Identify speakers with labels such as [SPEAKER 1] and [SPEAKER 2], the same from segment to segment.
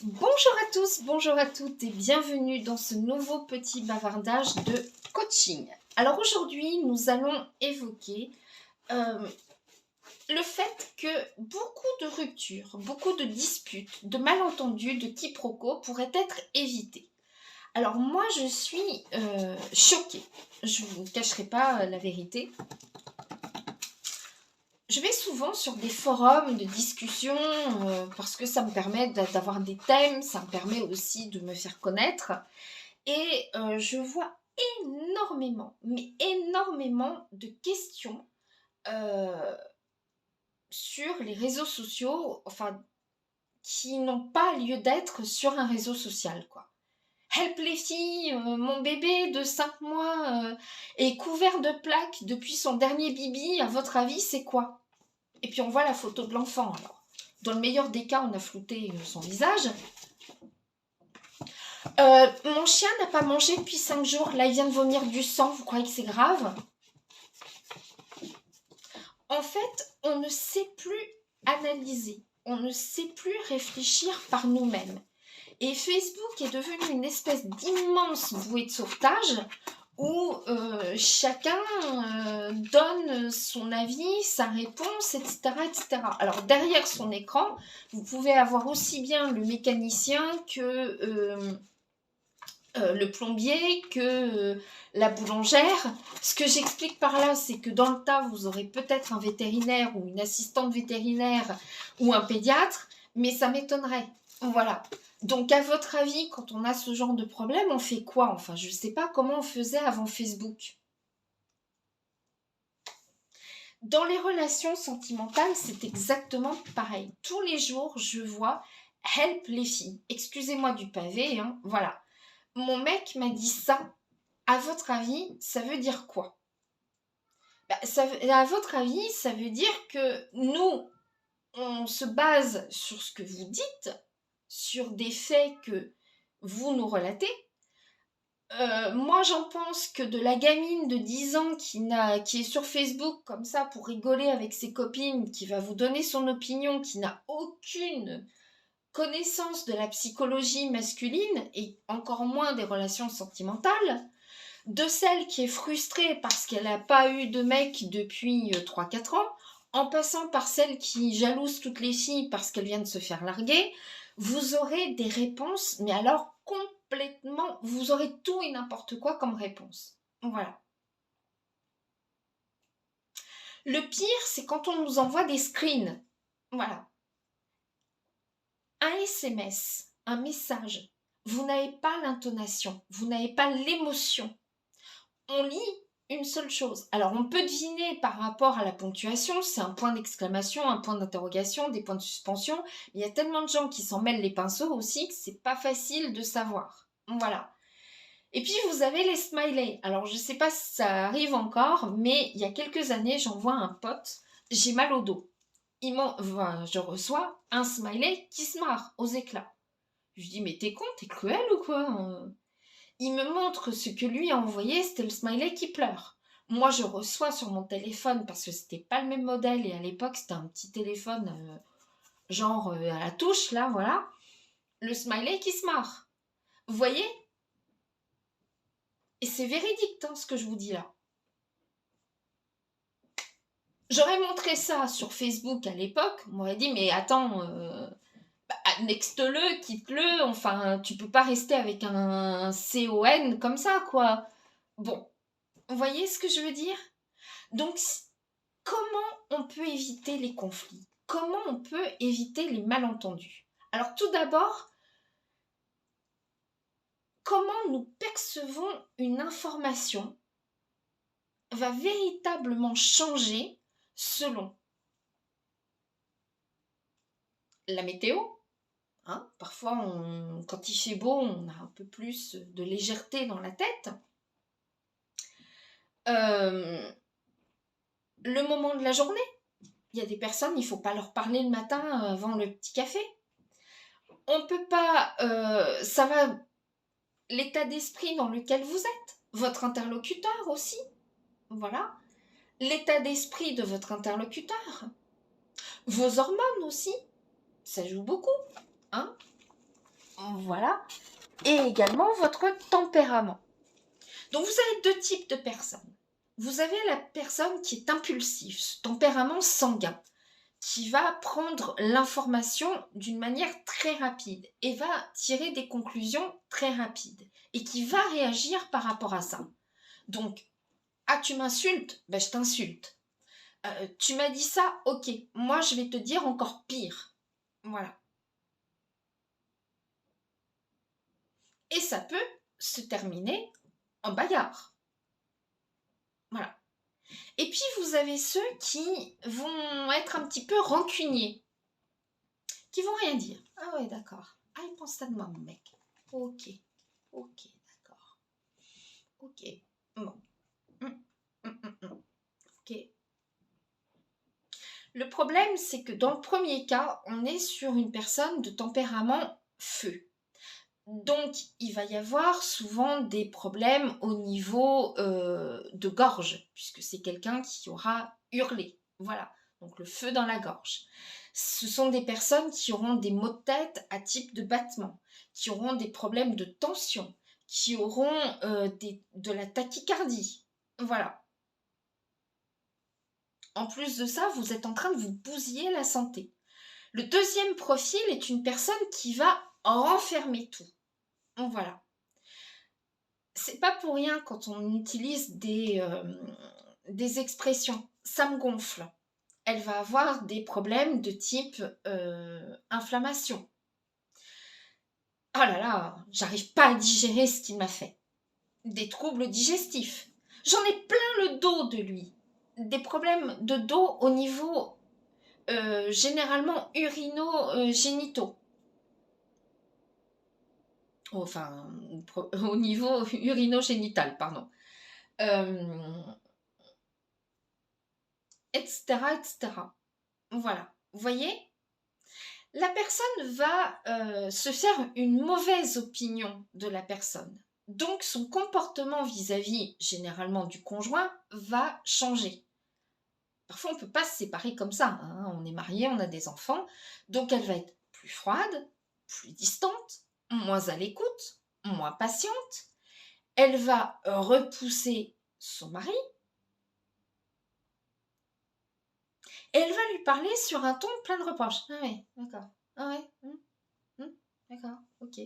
[SPEAKER 1] Bonjour à tous, bonjour à toutes et bienvenue dans ce nouveau petit bavardage de coaching. Alors aujourd'hui, nous allons évoquer le fait que beaucoup de ruptures, beaucoup de disputes, de malentendus, de quiproquos pourraient être évités. Alors moi, je suis choquée, je ne vous cacherai pas la vérité. Je vais souvent sur des forums de discussion parce que ça me permet d'avoir des thèmes, ça me permet aussi de me faire connaître. Et je vois énormément, mais énormément de questions euh, sur les réseaux sociaux, enfin, qui n'ont pas lieu d'être sur un réseau social, quoi. Help les filles, mon bébé de 5 mois est couvert de plaques depuis son dernier bibi, à votre avis, c'est quoi? Et puis on voit la photo de l'enfant, alors. Dans le meilleur des cas, on a flouté son visage. Mon chien n'a pas mangé depuis 5 jours. Là, il vient de vomir du sang. Vous croyez que c'est grave? En fait, on ne sait plus analyser. On ne sait plus réfléchir par nous-mêmes. Et Facebook est devenu une espèce d'immense bouée de sauvetage où chacun donne son avis, sa réponse, etc., etc. Alors derrière son écran, vous pouvez avoir aussi bien le mécanicien que le plombier, que la boulangère. Ce que j'explique par là, c'est que dans le tas, vous aurez peut-être un vétérinaire ou une assistante vétérinaire ou un pédiatre, mais ça m'étonnerait. Voilà. Donc, à votre avis, quand on a ce genre de problème, on fait quoi? Enfin, je ne sais pas comment on faisait avant Facebook. Dans les relations sentimentales, c'est exactement pareil. Tous les jours, je vois help les filles. Excusez-moi du pavé, hein, voilà. Mon mec m'a dit ça. À votre avis, ça veut dire quoi? À votre avis, ça veut dire que nous, on se base sur ce que vous dites, sur des faits que vous nous relatez. Moi, j'en pense que de la gamine de 10 ans qui est sur Facebook comme ça pour rigoler avec ses copines, qui va vous donner son opinion, qui n'a aucune connaissance de la psychologie masculine et encore moins des relations sentimentales, de celle qui est frustrée parce qu'elle n'a pas eu de mec depuis 3-4 ans, en passant par celle qui jalouse toutes les filles parce qu'elle vient de se faire larguer, vous aurez des réponses, mais alors complètement, vous aurez tout et n'importe quoi comme réponse. Voilà. Le pire, c'est quand on nous envoie des screens. Voilà. Un SMS, un message, vous n'avez pas l'intonation, vous n'avez pas l'émotion. On lit une seule chose. Alors on peut deviner par rapport à la ponctuation, c'est un point d'exclamation, un point d'interrogation, des points de suspension. Il y a tellement de gens qui s'en mêlent les pinceaux aussi que c'est pas facile de savoir. Voilà. Et puis vous avez les smileys. Alors je sais pas si ça arrive encore, mais il y a quelques années, j'envoie un pote, j'ai mal au dos. Je reçois un smiley qui se marre aux éclats. Je dis mais t'es con, t'es cruel ou quoi? Il me montre ce que lui a envoyé, c'était le smiley qui pleure. Moi, je reçois sur mon téléphone, parce que c'était pas le même modèle, et à l'époque, c'était un petit téléphone genre à la touche, là, voilà, le smiley qui se marre. Vous voyez? Et c'est véridique, hein, ce que je vous dis là. J'aurais montré ça sur Facebook à l'époque, on m'aurait dit, mais attends, nexte-le, quitte-le, enfin, tu peux pas rester avec un CON comme ça, quoi. Bon, vous voyez ce que je veux dire? Donc, comment on peut éviter les conflits? Comment on peut éviter les malentendus? Alors tout d'abord, comment nous percevons une information va véritablement changer selon la météo. Hein, parfois, quand il fait beau, on a un peu plus de légèreté dans la tête. Le moment de la journée. Il y a des personnes, il ne faut pas leur parler le matin avant le petit café. On peut pas... ça va l'état d'esprit dans lequel vous êtes, votre interlocuteur aussi, voilà, l'état d'esprit de votre interlocuteur, vos hormones aussi, ça joue beaucoup, hein. voilà, et également votre tempérament. Donc vous avez deux types de personnes. Vous avez la personne qui est impulsive, ce tempérament sanguin, qui va prendre l'information d'une manière très rapide et va tirer des conclusions très rapides et qui va réagir par rapport à ça. Donc, ah, tu m'insultes? Ben, je t'insulte. Tu m'as dit ça? Ok, moi je vais te dire encore pire. Voilà. Et ça peut se terminer en bagarre. Voilà. Et puis vous avez ceux qui vont être un petit peu rancuniers, qui vont rien dire. Ah ouais, d'accord. Ah, il pense ça de moi, mon mec. Ok, ok, d'accord. Ok, bon. Ok. Le problème, c'est que dans le premier cas, on est sur une personne de tempérament feu. Donc, il va y avoir souvent des problèmes au niveau de gorge, puisque c'est quelqu'un qui aura hurlé. Voilà, donc le feu dans la gorge. Ce sont des personnes qui auront des maux de tête à type de battement, qui auront des problèmes de tension, qui auront de la tachycardie. Voilà. En plus de ça, vous êtes en train de vous bousiller la santé. Le deuxième profil est une personne qui va renfermer tout. Voilà. C'est pas pour rien quand on utilise des expressions. Ça me gonfle. Elle va avoir des problèmes de type inflammation. Oh là là, j'arrive pas à digérer ce qu'il m'a fait. Des troubles digestifs. J'en ai plein le dos de lui. Des problèmes de dos au niveau généralement urino-génitaux. Enfin, au niveau urinogénital, pardon. Etc., etc. Voilà. Vous voyez, la personne va se faire une mauvaise opinion de la personne. Donc, son comportement vis-à-vis, généralement, du conjoint va changer. Parfois, on ne peut pas se séparer comme ça. Hein. On est marié, on a des enfants. Donc, elle va être plus froide, plus distante, moins à l'écoute, moins patiente. Elle va repousser son mari. Et elle va lui parler sur un ton plein de reproches. Ah ouais, d'accord. Ah ouais, d'accord, ok.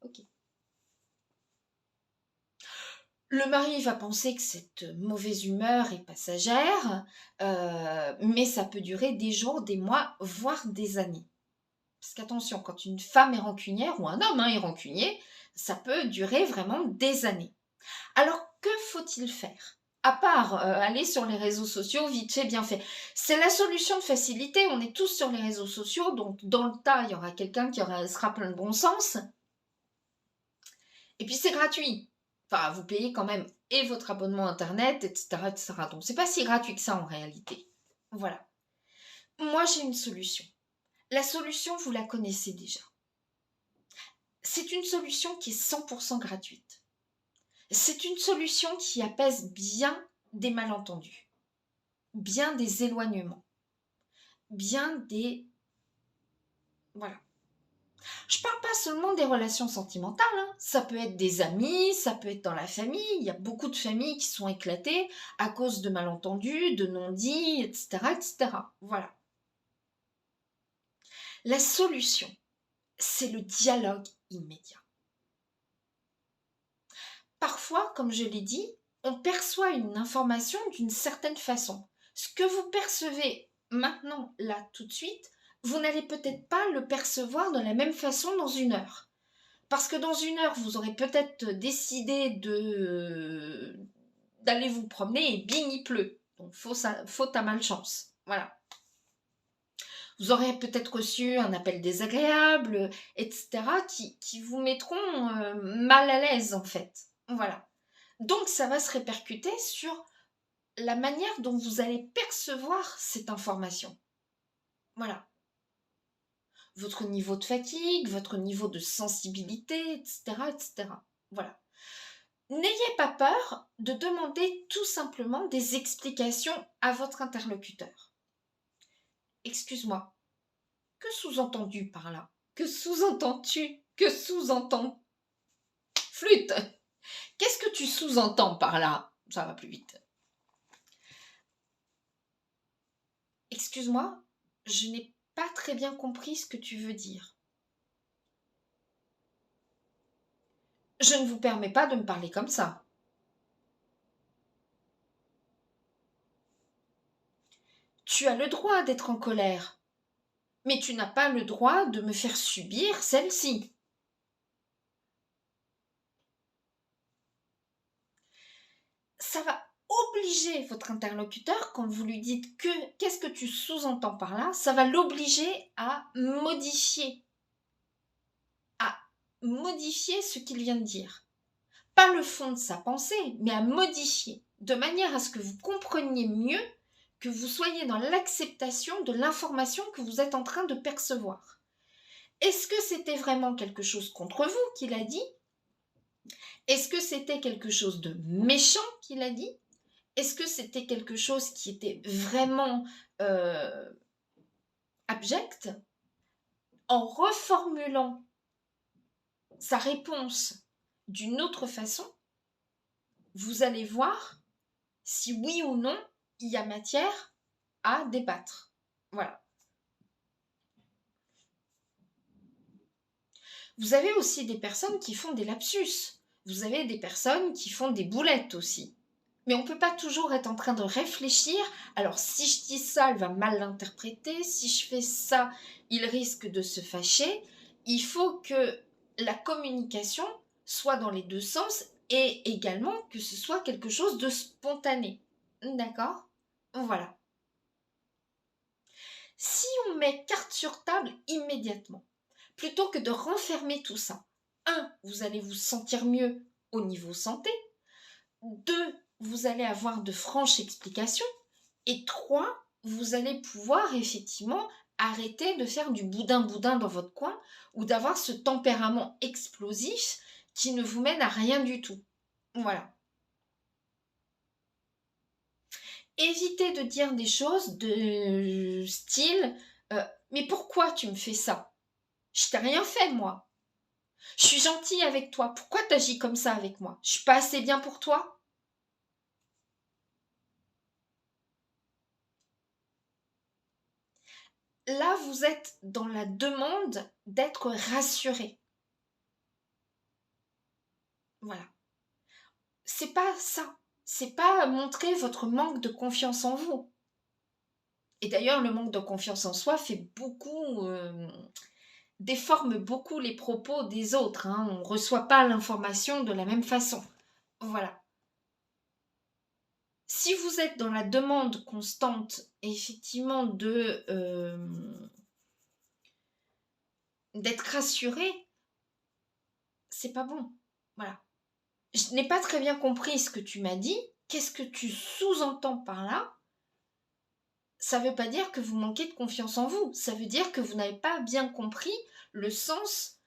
[SPEAKER 1] Ok. Le mari va penser que cette mauvaise humeur est passagère, mais ça peut durer des jours, des mois, voire des années. Parce qu'attention, quand une femme est rancunière, ou un homme est rancunier, ça peut durer vraiment des années. Alors, que faut-il faire? À part aller sur les réseaux sociaux, vite fait, bien fait. C'est la solution de facilité, on est tous sur les réseaux sociaux, donc dans le tas, il y aura quelqu'un qui sera plein de bon sens. Et puis c'est gratuit. Enfin, vous payez quand même et votre abonnement internet, etc., etc. Donc c'est pas si gratuit que ça en réalité. Voilà. Moi j'ai une solution. La solution, vous la connaissez déjà. C'est une solution qui est 100% gratuite. C'est une solution qui apaise bien des malentendus, bien des éloignements, bien des... Voilà. Je parle pas seulement des relations sentimentales, hein. Ça peut être des amis, ça peut être dans la famille. Il y a beaucoup de familles qui sont éclatées à cause de malentendus, de non-dits, etc., etc. Voilà. La solution, c'est le dialogue immédiat. Parfois, comme je l'ai dit, on perçoit une information d'une certaine façon. Ce que vous percevez maintenant, là, tout de suite, vous n'allez peut-être pas le percevoir de la même façon dans une heure. Parce que dans une heure, vous aurez peut-être décidé d'aller vous promener et bing, il pleut. Donc, faute à malchance. Voilà. Vous aurez peut-être reçu un appel désagréable, etc., qui vous mettront mal à l'aise, en fait. Voilà. Donc, ça va se répercuter sur la manière dont vous allez percevoir cette information. Voilà. Votre niveau de fatigue, votre niveau de sensibilité, etc., etc. Voilà. N'ayez pas peur de demander tout simplement des explications à votre interlocuteur. Excuse-moi, que sous-entendu par là? Que sous-entends-tu? Que sous-entends flûte? Qu'est-ce que tu sous-entends par là? Ça va plus vite. Excuse-moi, je n'ai pas très bien compris ce que tu veux dire. Je ne vous permets pas de me parler comme ça. Tu as le droit d'être en colère, mais tu n'as pas le droit de me faire subir celle-ci. Ça va obliger votre interlocuteur, quand vous lui dites que qu'est-ce que tu sous-entends par là, ça va l'obliger à modifier ce qu'il vient de dire. Pas le fond de sa pensée, mais à modifier, de manière à ce que vous compreniez mieux, que vous soyez dans l'acceptation de l'information que vous êtes en train de percevoir. Est-ce que c'était vraiment quelque chose contre vous qu'il a dit? Est-ce que c'était quelque chose de méchant qu'il a dit? Est-ce que c'était quelque chose qui était vraiment abject? En reformulant sa réponse d'une autre façon, vous allez voir si oui ou non il y a matière à débattre. Voilà. Vous avez aussi des personnes qui font des lapsus. Vous avez des personnes qui font des boulettes aussi. Mais on ne peut pas toujours être en train de réfléchir. Alors, si je dis ça, elle va mal l'interpréter. Si je fais ça, il risque de se fâcher. Il faut que la communication soit dans les deux sens et également que ce soit quelque chose de spontané. D'accord? Voilà. Si on met carte sur table immédiatement, plutôt que de renfermer tout ça, 1, vous allez vous sentir mieux au niveau santé. 2, vous allez avoir de franches explications. Et 3, vous allez pouvoir effectivement arrêter de faire du boudin-boudin dans votre coin ou d'avoir ce tempérament explosif qui ne vous mène à rien du tout. Voilà. Évitez de dire des choses de style mais pourquoi tu me fais ça? Je t'ai rien fait, moi. Je suis gentille avec toi. Pourquoi t'agis comme ça avec moi? Je suis pas assez bien pour toi? Là, vous êtes dans la demande d'être rassuré. Voilà. C'est pas ça. C'est pas montrer votre manque de confiance en vous. Et d'ailleurs, le manque de confiance en soi fait beaucoup, déforme beaucoup les propos des autres. Hein. On ne reçoit pas l'information de la même façon. Voilà. Si vous êtes dans la demande constante, effectivement, d'être rassuré, c'est pas bon. Voilà. Je n'ai pas très bien compris ce que tu m'as dit. Qu'est-ce que tu sous-entends par là? Ça ne veut pas dire que vous manquez de confiance en vous. Ça veut dire que vous n'avez pas bien compris le sens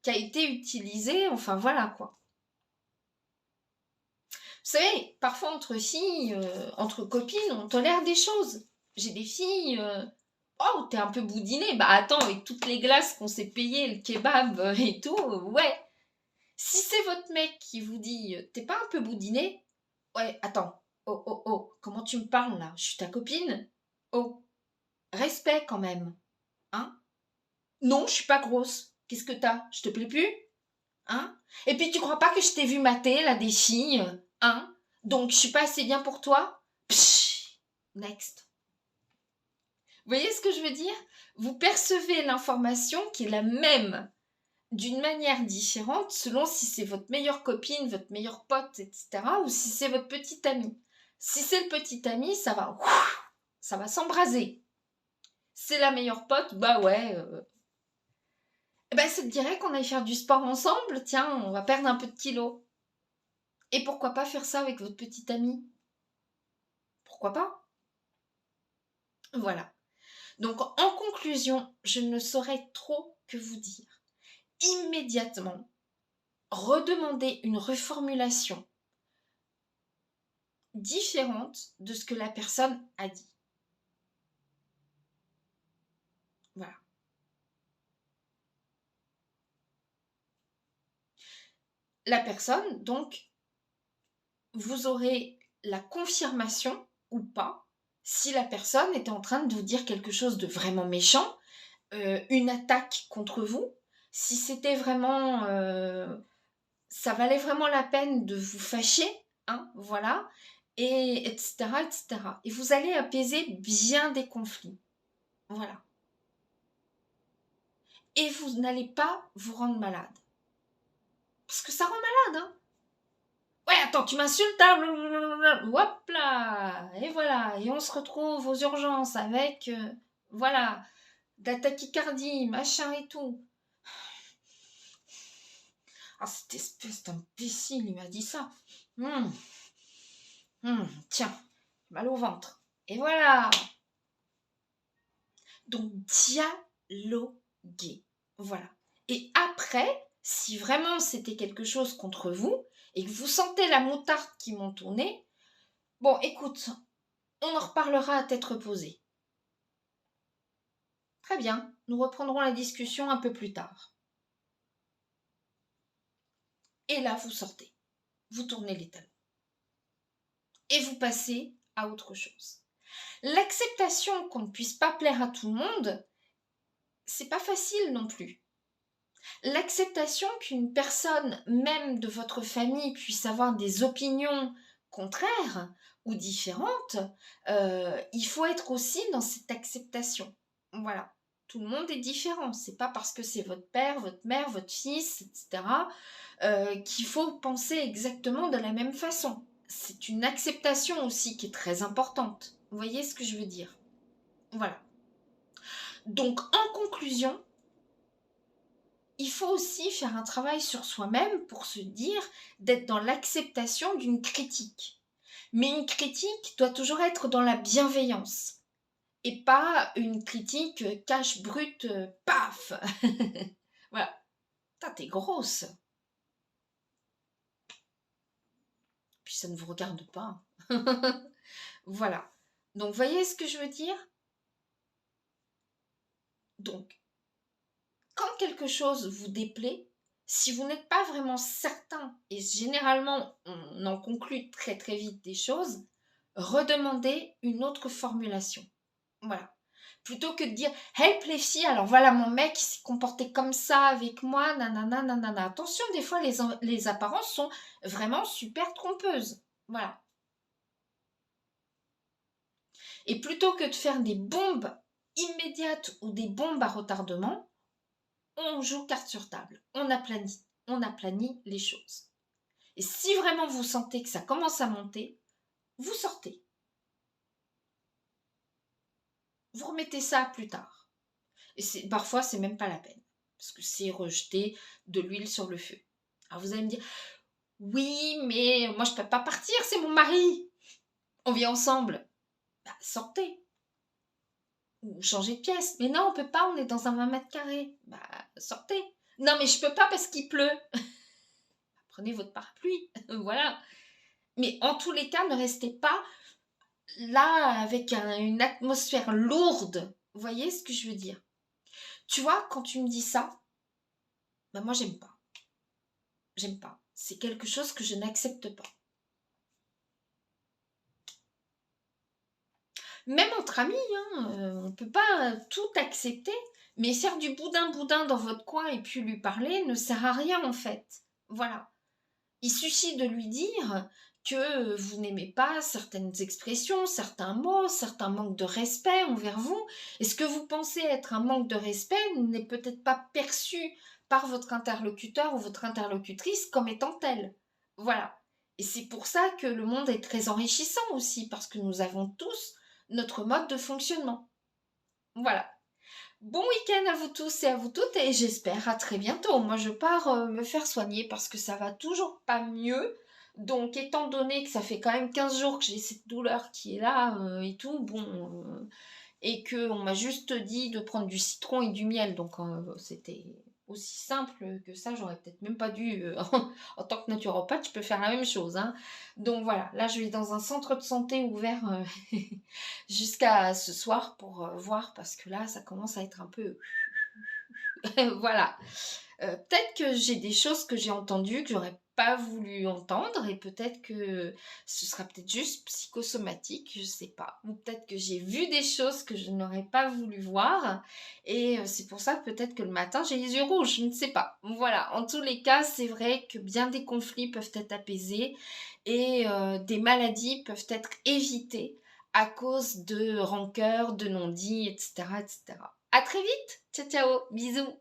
[SPEAKER 1] qui a été utilisé. Enfin, voilà, quoi. Vous savez, parfois entre filles, entre copines, on tolère des choses. J'ai des filles... oh, t'es un peu boudiné. Bah attends, avec toutes les glaces qu'on s'est payées, le kebab et tout, ouais. Si c'est votre mec qui vous dit t'es pas un peu boudiné? Ouais, attends. Oh, oh, oh, comment tu me parles là? Je suis ta copine? Oh, respect quand même. Hein? Non, je suis pas grosse. Qu'est-ce que t'as? Je te plais plus? Hein? Et puis tu crois pas que je t'ai vu mater là des filles? Hein? Donc je suis pas assez bien pour toi? Psh, next. Vous voyez ce que je veux dire? Vous percevez l'information qui est la même d'une manière différente selon si c'est votre meilleure copine, votre meilleur pote, etc. ou si c'est votre petit ami. Si c'est le petit ami, ça va s'embraser. C'est la meilleure pote, bah ouais. Ben, ça te dirait qu'on aille faire du sport ensemble? Tiens, on va perdre un peu de kilos. Et pourquoi pas faire ça avec votre petit ami? Pourquoi pas? Voilà. Donc, en conclusion, je ne saurais trop que vous dire. Immédiatement, redemandez une reformulation différente de ce que la personne a dit. Voilà. la personne, donc, vous aurez la confirmation ou pas si la personne était en train de vous dire quelque chose de vraiment méchant, une attaque contre vous, si c'était vraiment, ça valait vraiment la peine de vous fâcher, hein, voilà, et etc., etc. Et vous allez apaiser bien des conflits, voilà. Et vous n'allez pas vous rendre malade. Parce que ça rend malade, hein. Ouais, attends, tu m'insultes, hein, hop là, et voilà, et on se retrouve aux urgences avec, voilà, de la tachycardie, machin et tout. Ah, cette espèce d'imbécile, il m'a dit ça. Tiens, mal au ventre. Et voilà. Donc, dialoguer. Voilà. Et après, si vraiment c'était quelque chose contre vous, et que vous sentez la moutarde qui monte au nez, bon, écoute, on en reparlera à tête reposée. Très bien, nous reprendrons la discussion un peu plus tard. Et là, vous sortez, vous tournez les talons. Et vous passez à autre chose. L'acceptation qu'on ne puisse pas plaire à tout le monde, c'est pas facile non plus. L'acceptation qu'une personne, même de votre famille, puisse avoir des opinions contraires ou différentes, il faut être aussi dans cette acceptation. Voilà. Tout le monde est différent. C'est pas parce que c'est votre père, votre mère, votre fils, etc., qu'il faut penser exactement de la même façon. C'est une acceptation aussi qui est très importante. Vous voyez ce que je veux dire? Voilà. Donc, en conclusion, il faut aussi faire un travail sur soi-même pour se dire d'être dans l'acceptation d'une critique. Mais une critique doit toujours être dans la bienveillance et pas une critique cache brute, paf. Voilà. T'es grosse. Puis ça ne vous regarde pas. Voilà. Donc, voyez ce que je veux dire? Donc, quand quelque chose vous déplaît, si vous n'êtes pas vraiment certain, et généralement on en conclut très très vite des choses, redemandez une autre formulation. Voilà. Plutôt que de dire hey les filles, alors voilà mon mec il s'est comporté comme ça avec moi, nanana, nanana. Attention, des fois les apparences sont vraiment super trompeuses. Voilà. Et plutôt que de faire des bombes immédiates ou des bombes à retardement, on joue carte sur table, on aplanit les choses. Et si vraiment vous sentez que ça commence à monter, vous sortez. Vous remettez ça plus tard. Et parfois, c'est même pas la peine. Parce que c'est rejeter de l'huile sur le feu. Alors vous allez me dire, oui, mais moi je peux pas partir, c'est mon mari. On vit ensemble. Bah, sortez. Ou changez de pièce. Mais non, on peut pas, on est dans un 20 mètres carrés. Bah, sortez. Non, mais je peux pas parce qu'il pleut. Prenez votre parapluie. Voilà. Mais en tous les cas, ne restez pas là avec une atmosphère lourde. Vous voyez ce que je veux dire? Tu vois, quand tu me dis ça, bah moi j'aime pas. J'aime pas. C'est quelque chose que je n'accepte pas. Même entre amis, hein, on ne peut pas tout accepter, mais faire du boudin dans votre coin et puis lui parler ne sert à rien en fait. Voilà. Il suffit de lui dire que vous n'aimez pas certaines expressions, certains mots, certains manques de respect envers vous. Et ce que vous pensez être un manque de respect n'est peut-être pas perçu par votre interlocuteur ou votre interlocutrice comme étant tel. Voilà. Et c'est pour ça que le monde est très enrichissant aussi, parce que nous avons tous notre mode de fonctionnement. Voilà. Bon week-end à vous tous et à vous toutes et j'espère à très bientôt. Moi je pars me faire soigner parce que ça va toujours pas mieux. Donc étant donné que ça fait quand même 15 jours que j'ai cette douleur qui est là et tout, bon, et qu'on m'a juste dit de prendre du citron et du miel, donc c'était aussi simple que ça, j'aurais peut-être même pas dû, en tant que naturopathe, je peux faire la même chose. Hein. Donc voilà, là je vais dans un centre de santé ouvert jusqu'à ce soir pour voir, parce que là ça commence à être un peu... voilà. Peut-être que j'ai des choses que j'ai entendues que j'aurais pas voulu entendre et peut-être que ce sera peut-être juste psychosomatique, je sais pas. Ou peut-être que j'ai vu des choses que je n'aurais pas voulu voir et c'est pour ça peut-être que le matin j'ai les yeux rouges, je ne sais pas. Voilà, en tous les cas, c'est vrai que bien des conflits peuvent être apaisés et des maladies peuvent être évitées à cause de rancœurs, de non-dits, etc., etc. À très vite. Ciao, ciao. Bisous.